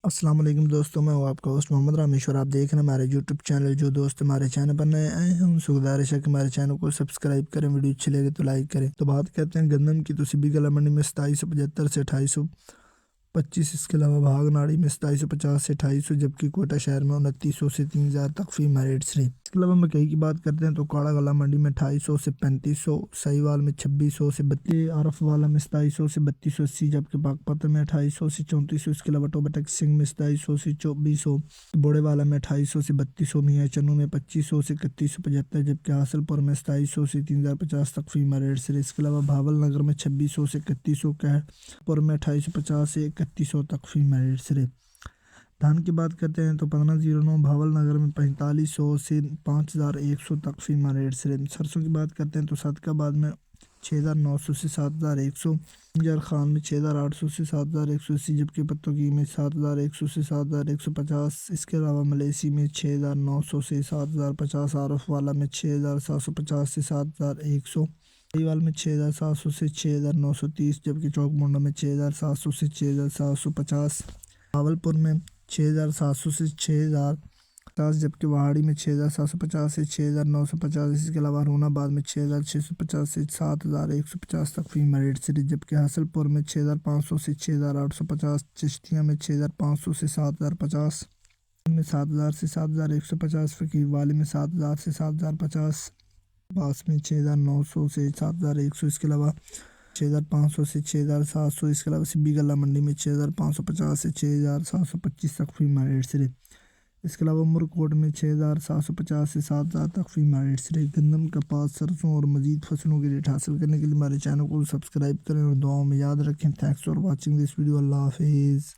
अस्सलाम वालेकुम दोस्तों, मैं हूँ आपका होस्ट मोहम्मद रामेश्वर। आप देख रहे हैं हमारे यूट्यूब चैनल। जो दोस्त हमारे चैनल पर नए आए हैं उनसे गुजारिश है कि हमारे चैनल को सब्सक्राइब करें, वीडियो अच्छी लगे तो लाइक करें। तो बात करते हैं गंदम की। तो सिबी गला मंडी में 2775 से 2825, इसके अलावा भागनाड़ी में 2750 से 2800, जबकि कोटा शहर में 2900 से 3000 तक फीमा रेट्स रही। इसके अलावा मकई की बात करते हैं तो काड़ा गला मंडी में 2800 से 3500, सहीवाल में 2600 से 32, आरफ वाला में 2700 से 3280, जबकि बागपत में 2800 से 3400। इसके अलावा टोबा सिंह में 2700 से 2400, बोड़े वाला में 2800 से 3200, मियाँ चन्नू में 2500 से 3175, जबकि हासिलपुर में 2700 से 3050 तक फीमा रेट्स रही। इसके अलावा भावल नगर में 2600 से 3100, कहपुर में 2850 से 3100 तक फीमा रेट्स रहे। धान की बात करते हैं तो 1509 भावल नगर में 4500 से 5100 तक फीमा रेट्स रहे। सरसों की बात करते हैं तो सदकाबाद में 6900 से 7100, जर खान में 6800 से 7180, जबकि पत्तों में 7100 से 7150। इसके अलावा मलेसी में 6900 से 7050, आरफ वाला में 6750 से 7100, वाल में 6700 से 6930, जबकि चौक मुंडा में 6700 से 6750, भावलपुर में 6700 से 6050, जबकि वहाड़ी में 6750 से 6950। इसके अलावा रोनाबाद में 6650 से 7150 तक फीमा रेट्स रही, जबकि हासिलपुर में 6500 से 6850, चिश्तिया में 6500 से 7050, में 7000 से 7150, फकीर वाली में 7000 से 7050, बास में 6900 से 7100। इसके अलावा 6500 से 6700। इसके अलावा सिब्बी गला मंडी में 6550 से 6725 तक फीमा रेट्स रहे। इसके अलावा मुरकोट में 6750 से 7000 तक फीमा रेट्स रहे। गंदम, कपास, सरसों और मजीद फसलों के रेट हासिल करने के लिए हमारे चैनल को सब्सक्राइब करें और दुआओं में याद रखें। Thanks for watching this video. अल्लाह हाफिज़।